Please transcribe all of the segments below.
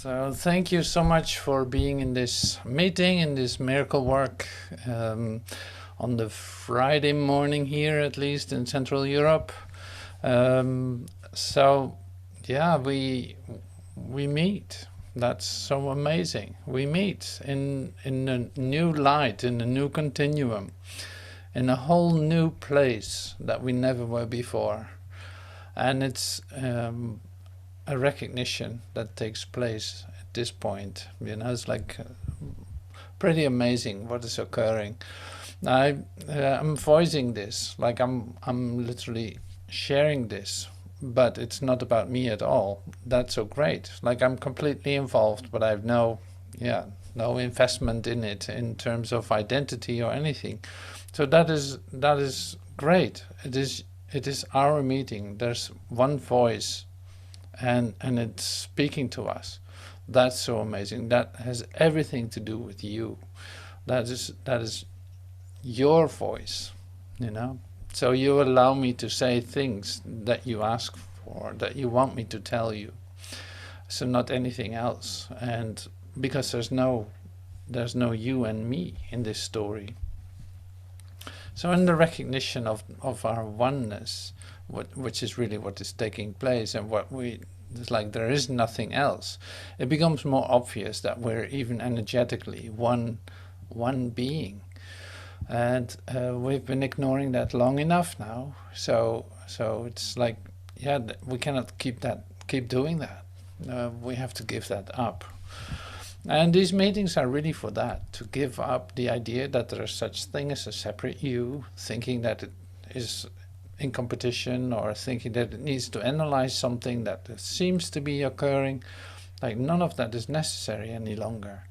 So thank you so much for being in this meeting, in this miracle work on the Friday morning here, at least in Central Europe. So yeah, we meet. That's so amazing. We meet in a new light, in a new continuum, in a whole new place that we never were before. And it's a recognition that takes place at this point. You know, it's like pretty amazing what is occurring. I'm voicing this, like I'm literally sharing this, but it's not about me at all. That's so great. Like I'm completely involved, but I've no investment in it in terms of identity or anything. So that is great. It is our meeting. There's one voice, and it's speaking to us. That's so amazing. That has everything to do with you. That is your voice, you know. So you allow me to say things that you ask for, that you want me to tell you. So not anything else. And because there's no you and me in this story. So in the recognition of our oneness, which is really what is taking place, and it's like there is nothing else, it becomes more obvious that we're even energetically one being. And we've been ignoring that long enough now. So it's like, yeah, we cannot keep doing that. We have to give that up. And these meetings are really for that, to give up the idea that there is such thing as a separate you, thinking that it is in competition, or thinking that it needs to analyze something that seems to be occurring. Like none of that is necessary any longer.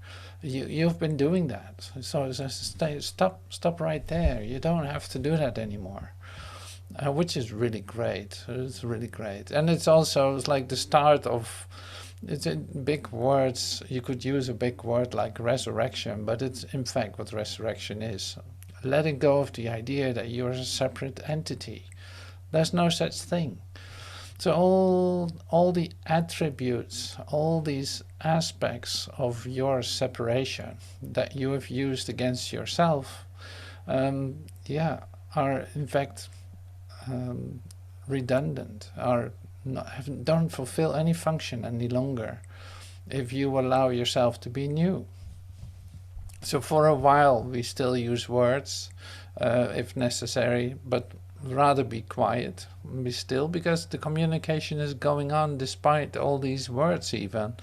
You've been doing that, so stop right there. You don't have to do that anymore, which is really great. It's really great, and it's also like the start of. It's in big words. You could use a big word like resurrection, but it's in fact what resurrection is. Letting go of the idea that you're a separate entity. There's no such thing. So all the attributes, all these aspects of your separation that you have used against yourself, are in fact redundant, don't fulfill any function any longer if you allow yourself to be new. So for a while we still use words if necessary, but rather be quiet, be still, because the communication is going on despite all these words. Even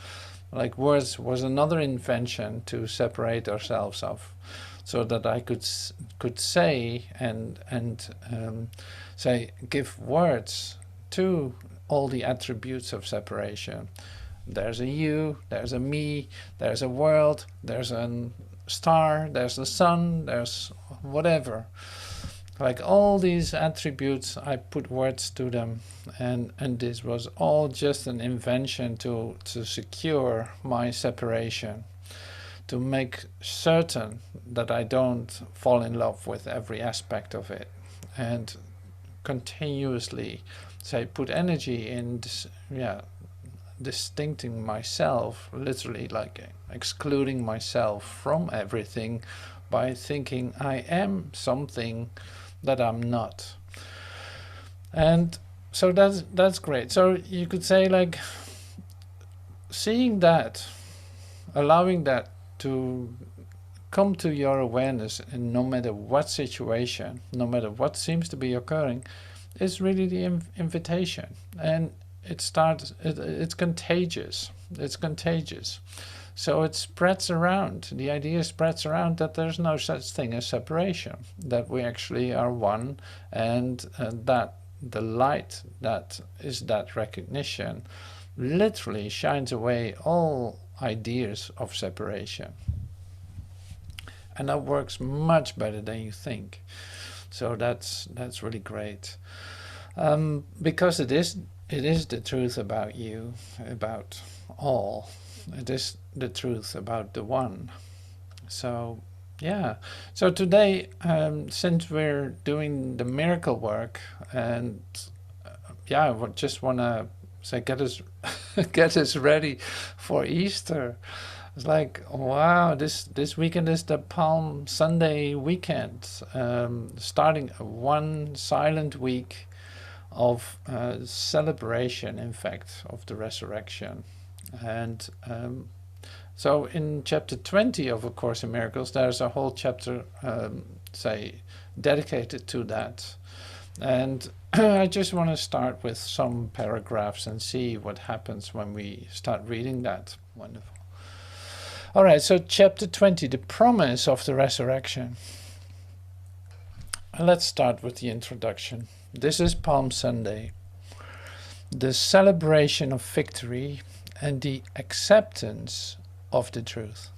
like words was another invention to separate ourselves of, so that I could say and say, give words to all the attributes of separation. There's a you, there's a me, there's a world, there's a star, there's the sun, there's whatever. Like all these attributes, I put words to them, and this was all just an invention to secure my separation, to make certain that I don't fall in love with every aspect of it, and continuously put energy in this, distincting myself, literally like excluding myself from everything by thinking I am something that I'm not. And so that's great. So you could say, like, seeing that, allowing that to come to your awareness, and no matter what situation, no matter what seems to be occurring, is really the invitation. And it's contagious. It's contagious. So it spreads around. The idea spreads around that there's no such thing as separation, that we actually are one, and that the light that is that recognition literally shines away all ideas of separation. And that works much better than you think. So that's really great, because it is the truth about you, about all. It is the truth about the one. So yeah. So today, since we're doing the miracle work, and I just want to say, get us get us ready for Easter. It's like, wow, this weekend is the Palm Sunday weekend, starting one silent week of celebration, in fact, of the resurrection. And so in chapter 20 of A Course in Miracles, there's a whole chapter, dedicated to that. And I just want to start with some paragraphs and see what happens when we start reading that. Wonderful. All right, so chapter 20, the promise of the resurrection. Let's start with the introduction. This is Palm Sunday, the celebration of victory and the acceptance of the truth.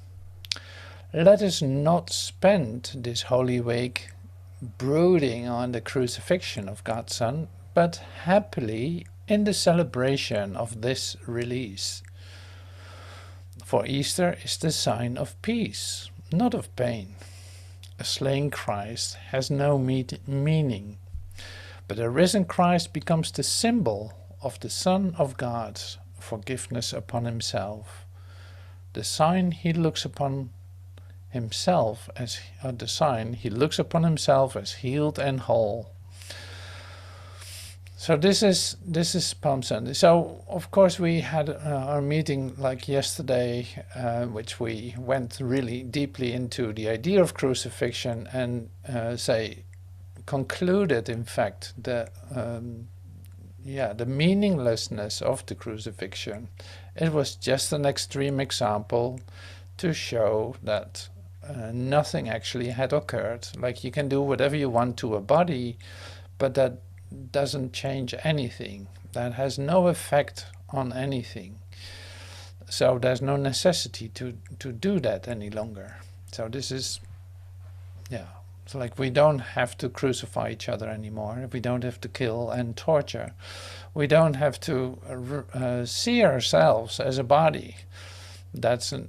Let us not spend this holy week brooding on the crucifixion of God's Son, but happily in the celebration of this release. For Easter is the sign of peace, not of pain. A slain Christ has no meaning, but a risen Christ becomes the symbol of the Son of God's forgiveness upon himself. The sign he looks upon himself as healed and whole. So this is Palm Sunday. So of course we had our meeting like yesterday, which we went really deeply into the idea of crucifixion and concluded, in fact, the meaninglessness of the crucifixion. It was just an extreme example to show that nothing actually had occurred. Like, you can do whatever you want to a body, but that doesn't change anything. That has no effect on anything. So there's no necessity to do that any longer. So this is, it's like we don't have to crucify each other anymore. We don't have to kill and torture. We don't have to see ourselves as a body. That's in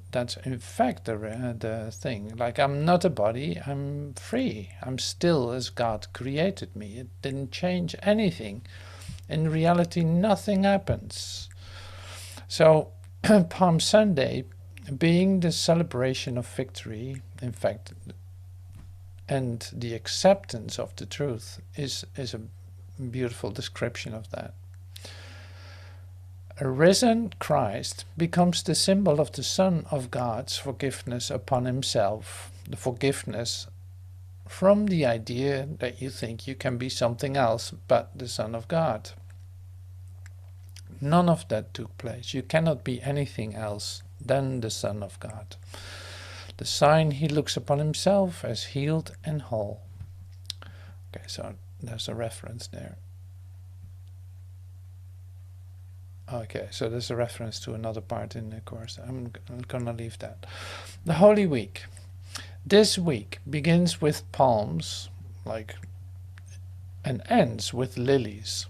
fact the thing. Like, I'm not a body, I'm free. I'm still as God created me. It didn't change anything. In reality, nothing happens. So Palm Sunday, being the celebration of victory, in fact, and the acceptance of the truth, is a beautiful description of that. A risen Christ becomes the symbol of the Son of God's forgiveness upon himself, the forgiveness from the idea that you think you can be something else but the Son of God. None of that took place. You cannot be anything else than the Son of God. The sign he looks upon himself as healed and whole. Okay, so there's a reference there. Okay, so there's a reference to another part in the course. I'm going to leave that. The Holy Week. This week begins with palms, and ends with lilies.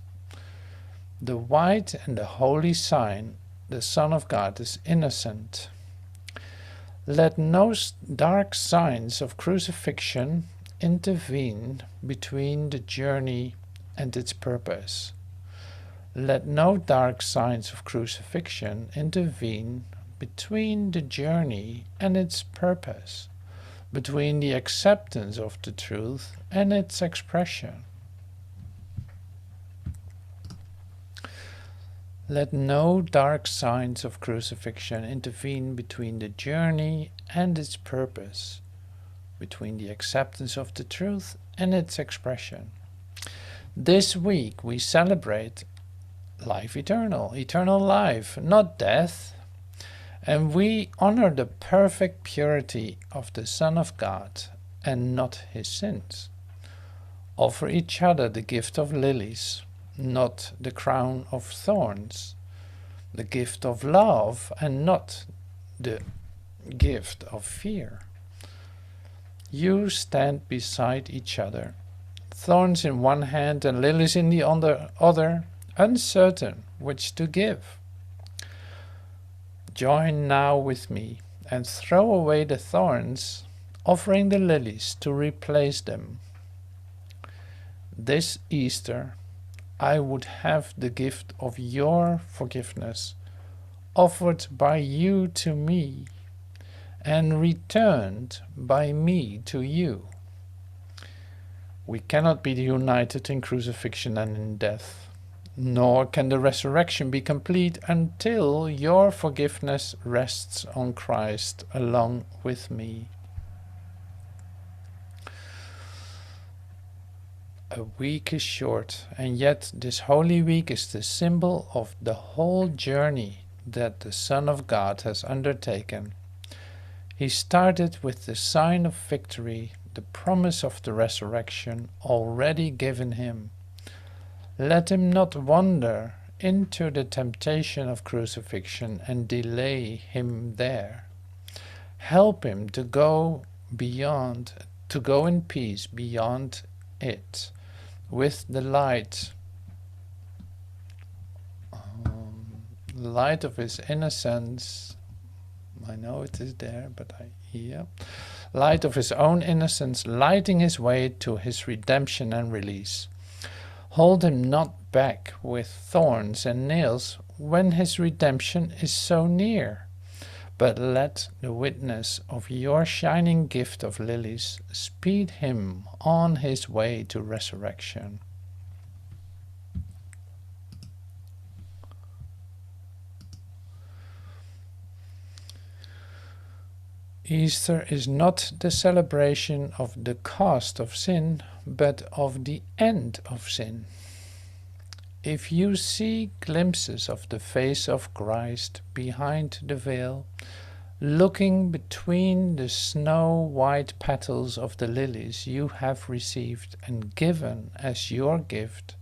The white and the holy sign, the Son of God is innocent. Let no dark signs of crucifixion intervene between the journey and its purpose. Let no dark signs of crucifixion intervene between the journey and its purpose, between the acceptance of the truth and its expression. Let no dark signs of crucifixion intervene between the journey and its purpose, between the acceptance of the truth and its expression. This week we celebrate life eternal, eternal life, not death, and we honor the perfect purity of the Son of God and not his sins. Offer each other the gift of lilies, not the crown of thorns, the gift of love and not the gift of fear. You stand beside each other, thorns in one hand and lilies in the other, uncertain which to give. Join now with me and throw away the thorns, offering the lilies to replace them. This Easter I would have the gift of your forgiveness offered by you to me, and returned by me to you. We cannot be united in crucifixion and in death, nor can the resurrection be complete until your forgiveness rests on Christ along with me. A week is short, and yet this Holy Week is the symbol of the whole journey that the Son of God has undertaken. He started with the sign of victory, the promise of the resurrection already given him. Let him not wander into the temptation of crucifixion and delay him there. Help him to go in peace beyond it, with the light of his innocence. I know it is there, but light of his own innocence, lighting his way to his redemption and release. Hold him not back with thorns and nails when his redemption is so near, but let the witness of your shining gift of lilies speed him on his way to resurrection. Easter is not the celebration of the cost of sin, but of the end of sin. If you see glimpses of the face of Christ behind the veil, looking between the snow-white petals of the lilies you have received and given as your gift,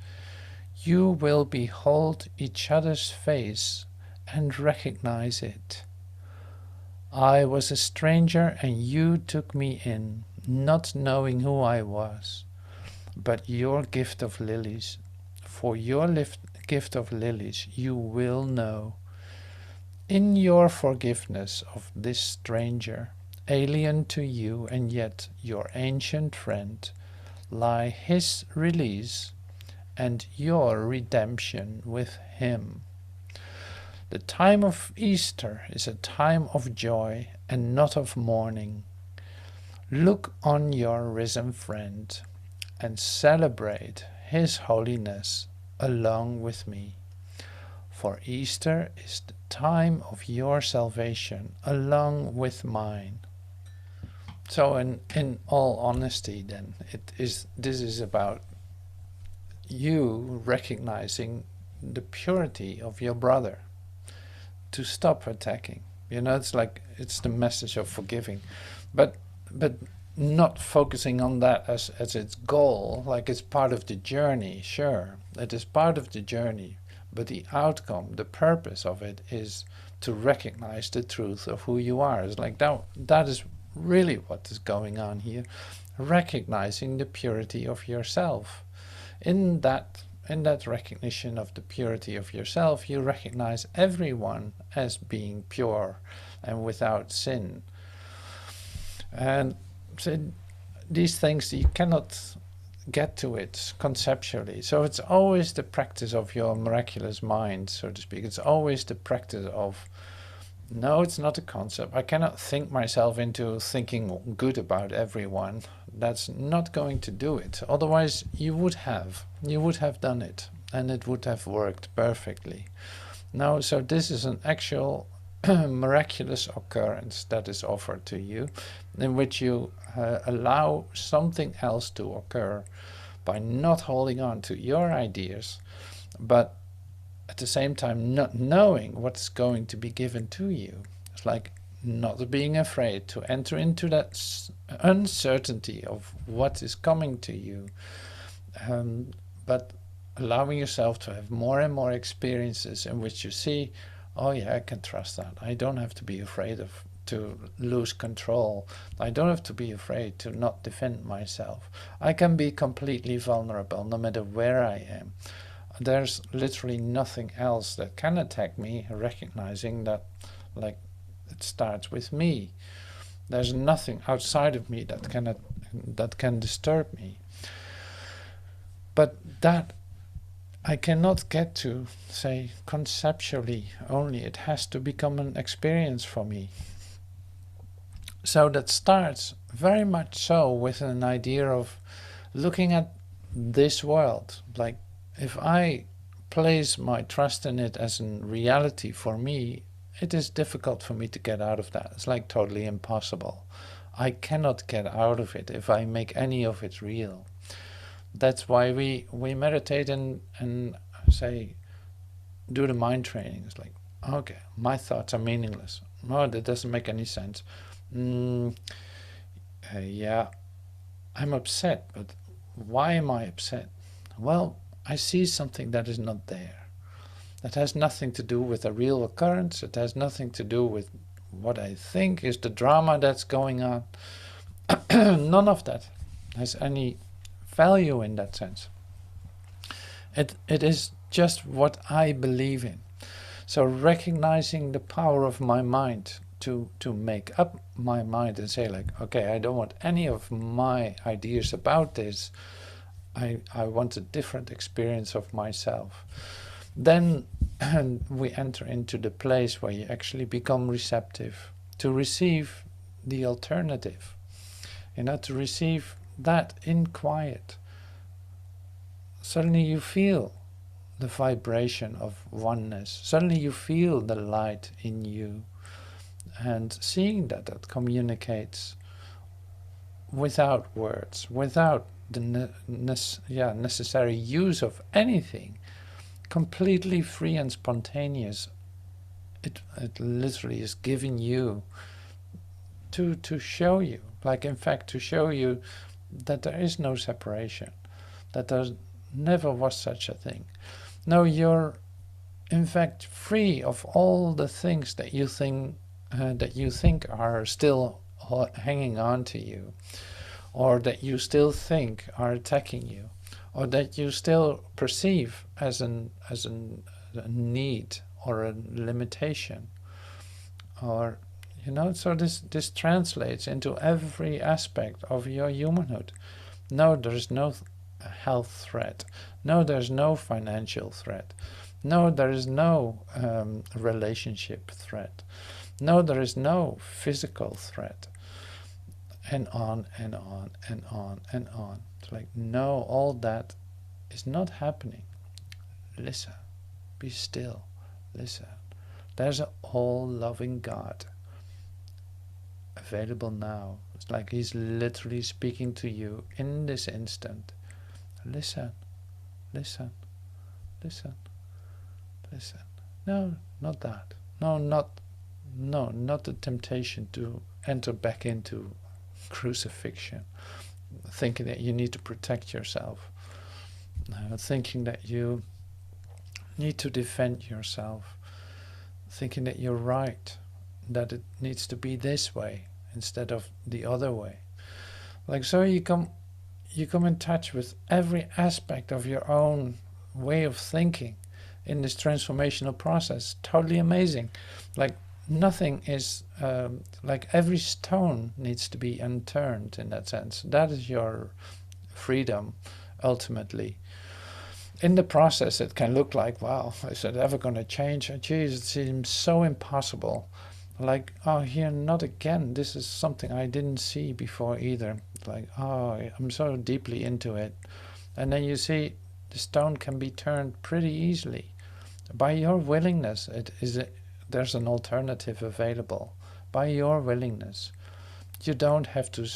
you will behold each other's face and recognize it. I was a stranger and you took me in, not knowing who I was. But your gift of lilies, for your gift of lilies you will know. In your forgiveness of this stranger, alien to you and yet your ancient friend, lie his release and your redemption with him. The time of Easter is a time of joy and not of mourning. Look on your risen friend and celebrate his holiness along with me. For Easter is the time of your salvation along with mine. So in all honesty then, this is about you recognizing the purity of your brother. To stop attacking. It's the message of forgiving. But not focusing on that as its goal, like it's part of the journey. Sure, it is part of the journey, but the outcome, the purpose of it is to recognize the truth of who you are. It's like that is really what is going on here. Recognizing the purity of yourself. In that recognition of the purity of yourself, you recognize everyone as being pure and without sin. And so these things, you cannot get to it conceptually. So it's always the practice of your miraculous mind, so to speak. It's always the practice of, no, it's not a concept. I cannot think myself into thinking good about everyone. That's not going to do it. Otherwise, you would have done it, and it would have worked perfectly. Now, so this is an actual miraculous occurrence that is offered to you, in which you allow something else to occur by not holding on to your ideas, but at the same time not knowing what's going to be given to you. It's like not being afraid to enter into that uncertainty of what is coming to you, but allowing yourself to have more and more experiences in which you see, oh yeah, I can trust that. I don't have to be afraid to lose control. I don't have to be afraid to not defend myself. I can be completely vulnerable no matter where I am. There's literally nothing else that can attack me, recognizing that, like, it starts with me. There's nothing outside of me that can disturb me. But that I cannot get to, say, conceptually only. It has to become an experience for me. So that starts very much so with an idea of looking at this world. Like, if I place my trust in it as a reality for me, it is difficult for me to get out of that. It's like totally impossible. I cannot get out of it if I make any of it real. That's why we meditate and say, do the mind training. It's like, okay, my thoughts are meaningless. No, that doesn't make any sense. Yeah, I'm upset, but why am I upset? Well, I see something that is not there. That has nothing to do with a real occurrence. It has nothing to do with what I think is the drama that's going on. None of that has any value in that sense. It is just what I believe in. So recognizing the power of my mind to make up my mind and say, like, okay, I don't want any of my ideas about this. I want a different experience of myself. Then we enter into the place where you actually become receptive to receive the alternative. To receive that in quiet. Suddenly you feel the vibration of oneness. Suddenly you feel the light in you. And seeing that communicates without words, without the necessary use of anything, completely free and spontaneous. It literally is giving you to show you, like in fact to show you that there is no separation, that there never was such a thing. No, you're in fact free of all the things that you think are still hanging on to you, or that you still think are attacking you, or that you still perceive as a need or a limitation, or so this translates into every aspect of your humanhood. No, there's no health threat. No, there's no financial threat. No, there is no relationship threat. No, there is no physical threat. And on and on and on and on. It's like, no, all that is not happening. Listen. Be still. Listen. There's an all-loving God available now. It's like he's literally speaking to you in this instant. Listen. Listen. Listen. Listen. No, not that. No, not the temptation to enter back into crucifixion, thinking that you need to protect yourself, thinking that you need to defend yourself, thinking that you're right, that it needs to be this way instead of the other way. Like, so you come in touch with every aspect of your own way of thinking in this transformational process. Totally amazing. Like, nothing is like, every stone needs to be unturned in that sense. That is your freedom ultimately. In the process it can look like, wow, is it ever going to change? Geez, it seems so impossible. Like, oh, here, not again. This is something I didn't see before either. Like, oh, I'm so deeply into it. And then you see the stone can be turned pretty easily by your willingness. There's an alternative available. By your willingness, you don't have to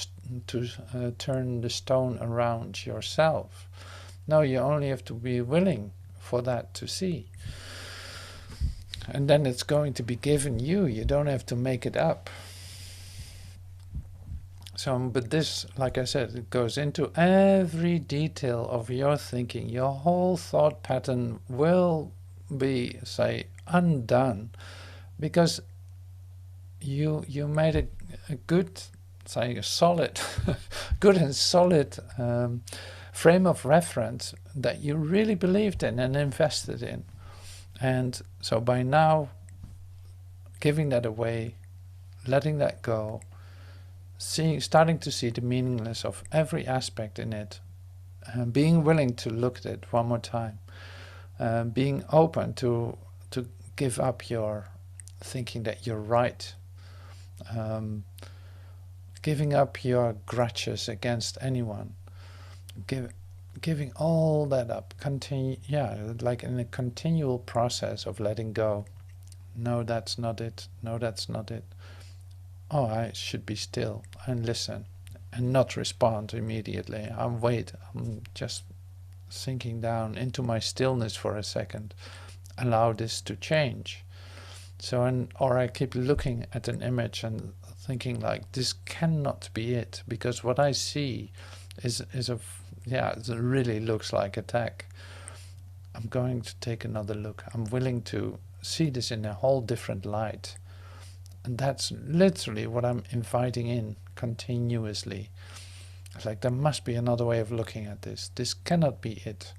turn the stone around yourself. No, you only have to be willing for that to see. And then it's going to be given you. You don't have to make it up. So, but this, like I said, it goes into every detail of your thinking. Your whole thought pattern will be, say, undone, because you made a good, say, a solid, good and solid frame of reference that you really believed in and invested in. And so by now, giving that away, letting that go, starting to see the meaningless of every aspect in it, and being willing to look at it one more time, being open to give up your thinking that you're right, giving up your grudges against anyone, giving all that up, like in a continual process of letting go. No, that's not it. No, that's not it. Oh, I should be still and listen and not respond immediately. I'm just sinking down into my stillness for a second. Allow this to change. Or I keep looking at an image and thinking like, this cannot be it, because what I see it really looks like attack. I'm going to take another look. I'm willing to see this in a whole different light. And that's literally what I'm inviting in continuously. It's like, there must be another way of looking at this. This cannot be it.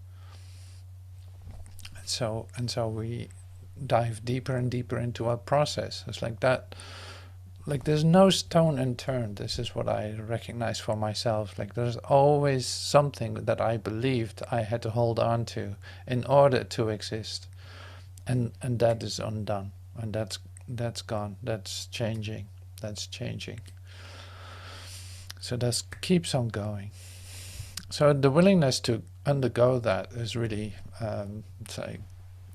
And so we dive deeper and deeper into our process. It's like that. Like, there's no stone unturned. This is what I recognize for myself. Like, there's always something that I believed I had to hold on to in order to exist. And that is undone. And that's gone. That's changing. That's changing. So that keeps on going. So the willingness to undergo that is really,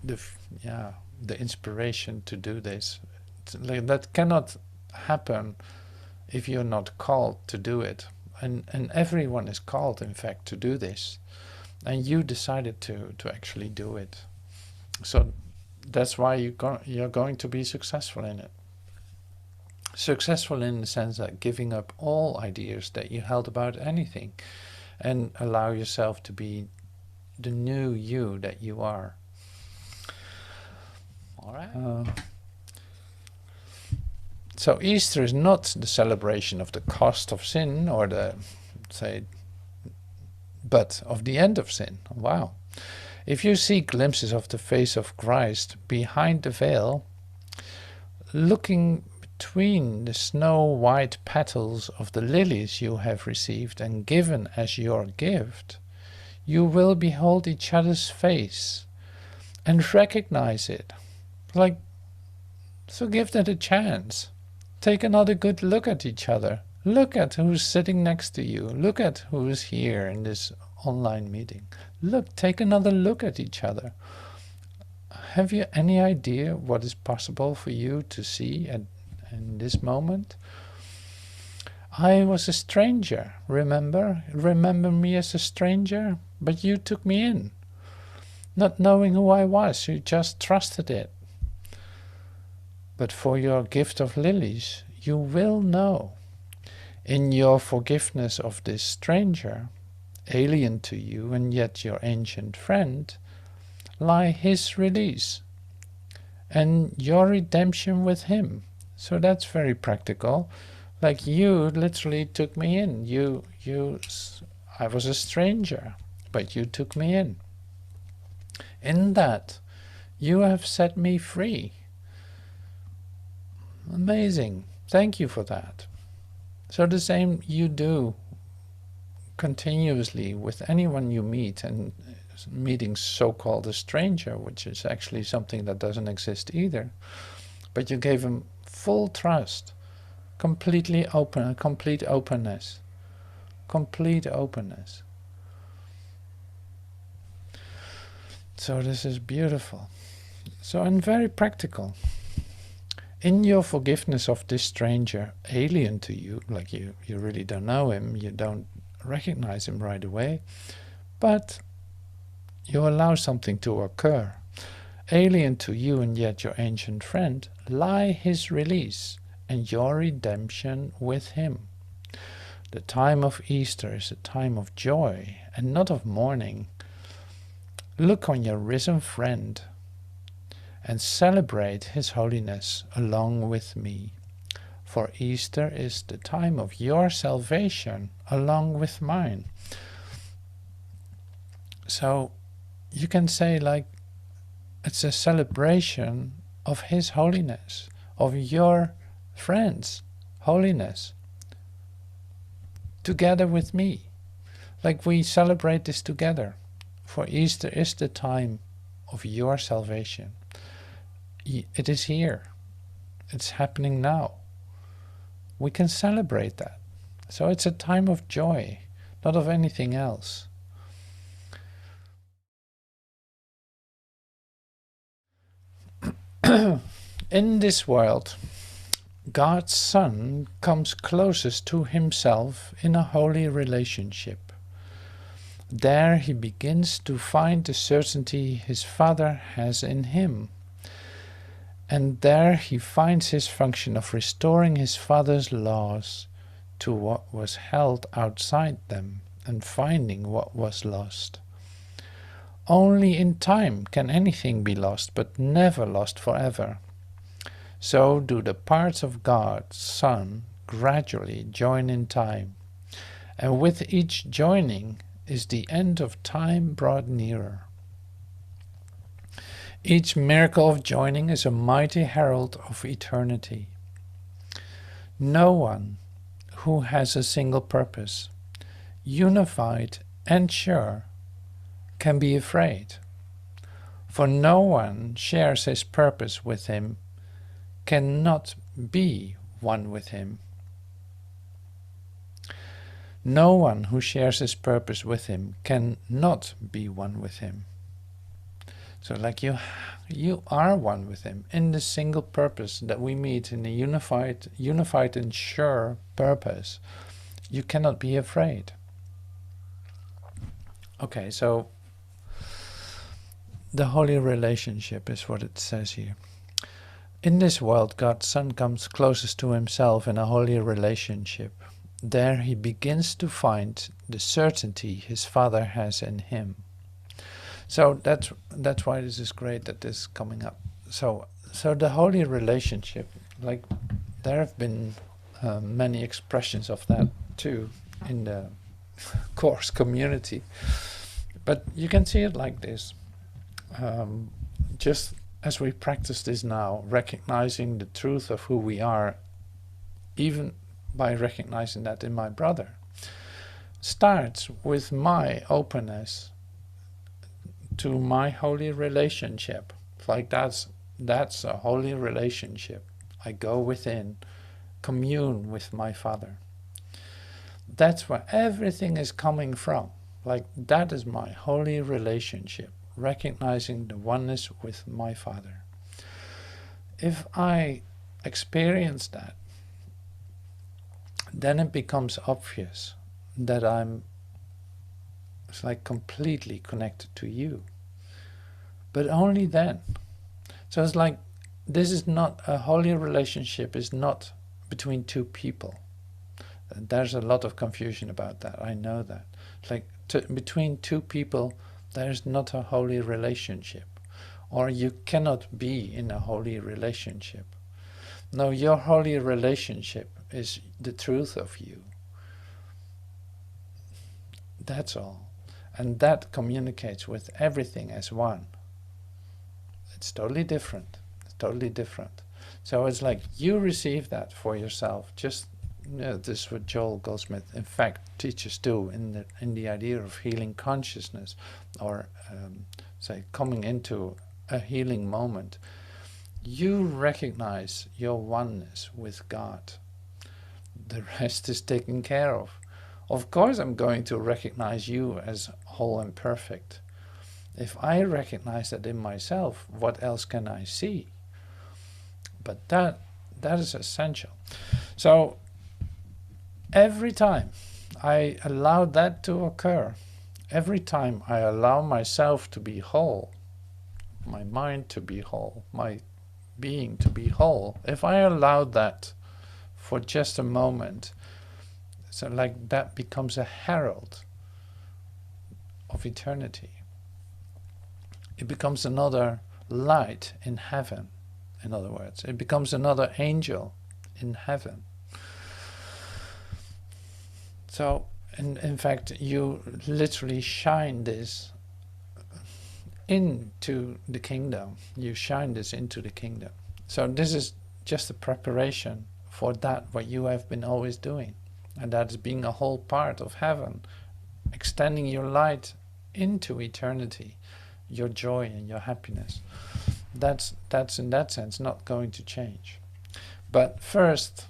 the inspiration to do this. Like, that cannot happen if you're not called to do it. And everyone is called, in fact, to do this. And you decided to actually do it. So that's why you're going to be successful in it. Successful in the sense that giving up all ideas that you held about anything and allow yourself to be the new you that you are. All right. So Easter is not the celebration of the cost of sin or but of the end of sin. Wow. If you see glimpses of the face of Christ behind the veil, looking between the snow-white petals of the lilies you have received and given as your gift, you will behold each other's face and recognize it. So give that a chance. Take another good look at each other. Look at who's sitting next to you. Look at who is here in this online meeting. Take another look at each other. Have you any idea what is possible for you to see in this moment? I was a stranger, remember? Remember me as a stranger? But you took me in. Not knowing who I was, you just trusted it. But for your gift of lilies, you will know. In your forgiveness of this stranger, alien to you and yet your ancient friend, lie his release and your redemption with him. So that's very practical. Like, you literally took me in. I was a stranger, but you took me in. In that, you have set me free. Amazing. Thank you for that. So the same you do continuously with anyone you meet, and meeting so-called a stranger, which is actually something that doesn't exist either. But you gave him full trust, completely open, complete openness. Complete openness. So this is beautiful. So, and very practical. In your forgiveness of this stranger, alien to you, like you really don't know him, you don't recognize him right away, but you allow something to occur. Alien to you and yet your ancient friend, lie his release and your redemption with him. The time of Easter is a time of joy and not of mourning. Look on your risen friend and celebrate his holiness along with me. For Easter is the time of your salvation along with mine. So you can say, like, it's a celebration of his holiness, of your friend's holiness, together with me. Like, we celebrate this together. For Easter is the time of your salvation. It is here. It's happening now. We can celebrate that. So it's a time of joy, not of anything else. In this world, God's Son comes closest to himself in a holy relationship. There he begins to find the certainty his Father has in him. And there he finds his function of restoring his Father's laws to what was held outside them and finding what was lost. Only in time can anything be lost, but never lost forever. So do the parts of God's Son gradually join in time, and with each joining is the end of time brought nearer. Each miracle of joining is a mighty herald of eternity. No one who has a single purpose, unified and sure, can be afraid, for no one shares his purpose with him, cannot be one with him. No one who shares his purpose with him cannot be one with him. So like you are one with him in the single purpose that we meet in a unified and sure purpose. You cannot be afraid. Okay, so the holy relationship is what it says here. In this world, God's Son comes closest to himself in a holy relationship. There he begins to find the certainty his Father has in him. So that's why this is great that this is coming up. So the holy relationship, like there have been many expressions of that too in the course community, but you can see it like this. Just as we practice this now, recognizing the truth of who we are, even by recognizing that in my brother, starts with my openness to my holy relationship. Like that's a holy relationship. I go within, commune with my Father. That's where everything is coming from. Like that is my holy relationship, recognizing the oneness with my Father. If I experience that, then it becomes obvious that it's like completely connected to you. But only then. So it's like, this is not, a holy relationship is not between two people. There's a lot of confusion about that, I know that. It's like, between two people, there's not a holy relationship. Or you cannot be in a holy relationship. No, your holy relationship is the truth of you. That's all. And that communicates with everything as one. It's totally different. It's totally different. So it's like you receive that for yourself. Just, this is what Joel Goldsmith, in fact, teaches too in the idea of healing consciousness, or say coming into a healing moment. You recognize your oneness with God. The rest is taken care of. Of course I'm going to recognize you as whole and perfect. If I recognize that in myself, what else can I see? But that is essential. So every time I allow that to occur, every time I allow myself to be whole, my mind to be whole, my being to be whole, if I allow that for just a moment, so like that becomes a herald of eternity. It becomes another light in heaven, in other words. It becomes another angel in heaven. So, in fact, you literally shine this into the kingdom. You shine this into the kingdom. So this is just a preparation for that, what you have been always doing. And that is being a whole part of heaven, extending your light into eternity. your joy and your happiness. That's in that sense not going to change. But first,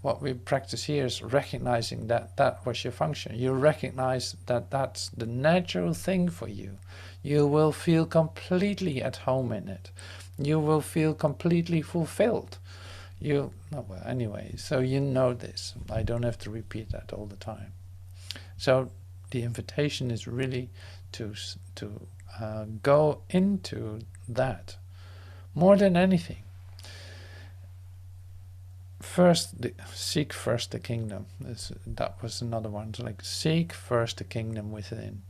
what we practice here is recognizing that that was your function. You recognize that that's the natural thing for you. You will feel completely at home in it. You will feel completely fulfilled. Well, anyway, so you know this. I don't have to repeat that all the time. So the invitation is really to go into that more than anything. Seek first the kingdom. That was another one. It's like, seek first the kingdom within.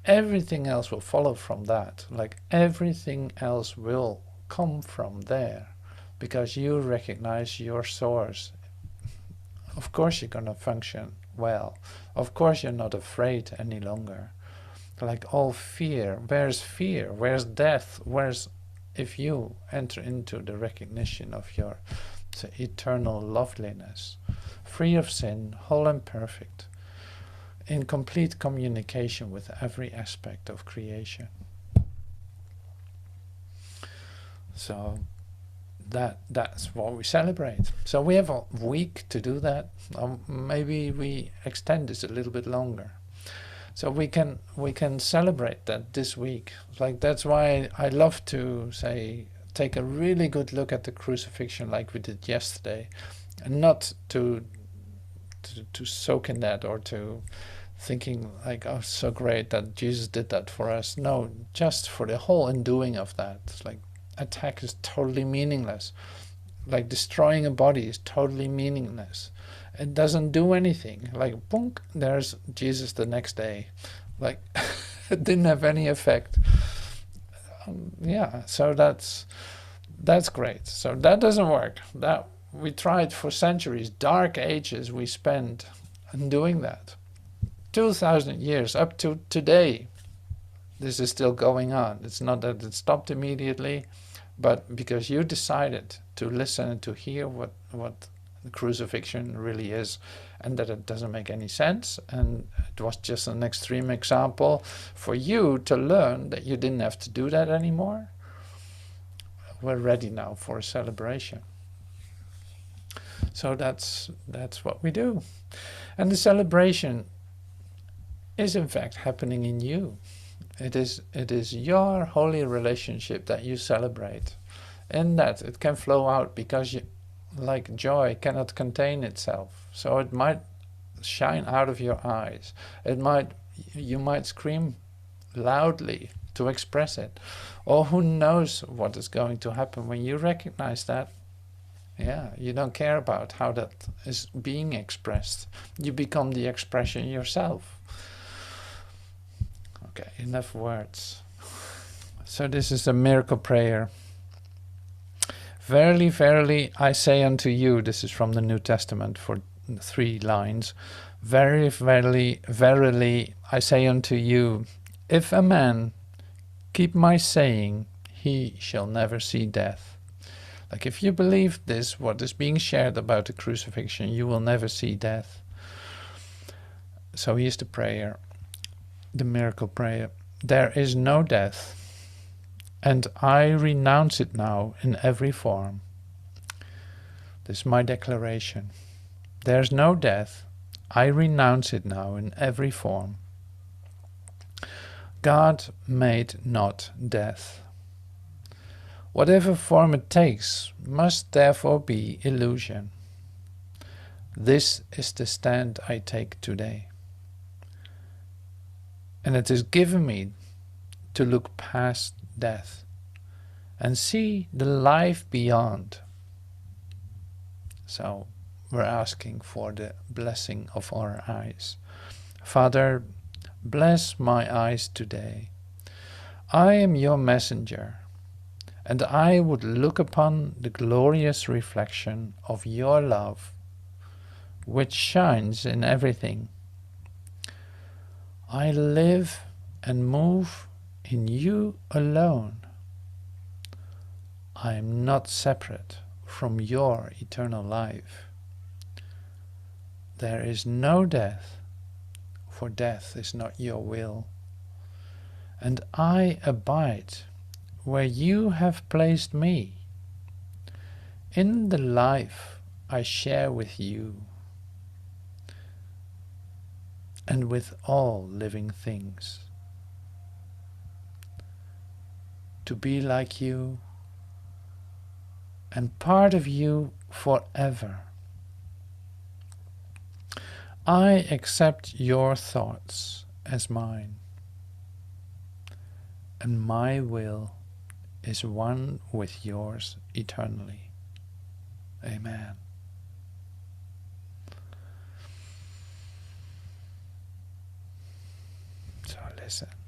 Everything else will follow from that. Like, everything else will come from there, because you recognize your source. Of course you're going to function well. Of course you're not afraid any longer. Like all fear, where's death, if you enter into the recognition of your eternal loveliness, free of sin, whole and perfect, in complete communication with every aspect of creation. So that's what we celebrate. So we have a week to do that. Maybe we extend this a little bit longer. So we can celebrate that this week. Like, that's why I love to say, take a really good look at the crucifixion like we did yesterday, and not to soak in that, or to thinking like, oh, so great that Jesus did that for us. No, just for the whole undoing of that. It's like, attack is totally meaningless. Like, destroying a body is totally meaningless. It doesn't do anything. Like, boom, there's Jesus the next day. Like, it didn't have any effect. Yeah, so that's great. So that doesn't work. That we tried for centuries, dark ages we spent in doing that. 2,000 years up to today, this is still going on. It's not that it stopped immediately, but because you decided to listen and to hear what the crucifixion really is, and that it doesn't make any sense, and it was just an extreme example for you to learn that you didn't have to do that anymore. We're ready now for a celebration. So that's what we do. And the celebration is in fact happening in you. It is your holy relationship that you celebrate. In that it can flow out, because like joy cannot contain itself. So it might shine out of your eyes. You might scream loudly to express it. Or who knows what is going to happen when you recognize that. Yeah, you don't care about how that is being expressed. You become the expression yourself. Okay, enough words. So this is a miracle prayer. Verily, verily, I say unto you, this is from the New Testament for 3 lines. Verily, verily, verily, I say unto you, if a man keep my saying, he shall never see death. Like, if you believe this, what is being shared about the crucifixion, you will never see death. So here's the prayer, the miracle prayer. There is no death, and I renounce it now in every form. This is my declaration. There's no death. I renounce it now in every form. God made not death. Whatever form it takes must therefore be illusion. This is the stand I take today. And it is given me to look past death and see the life beyond. So we're asking for the blessing of our eyes. Father, bless my eyes today. I am your messenger, and I would look upon the glorious reflection of your love, which shines in everything. I live and move in you alone. I am not separate from your eternal life. There is no death, for death is not your will. and I abide where you have placed me, in the life I share with you and with all living things. To be like you and part of you forever. I accept your thoughts as mine, and my will is one with yours eternally. Amen. So listen.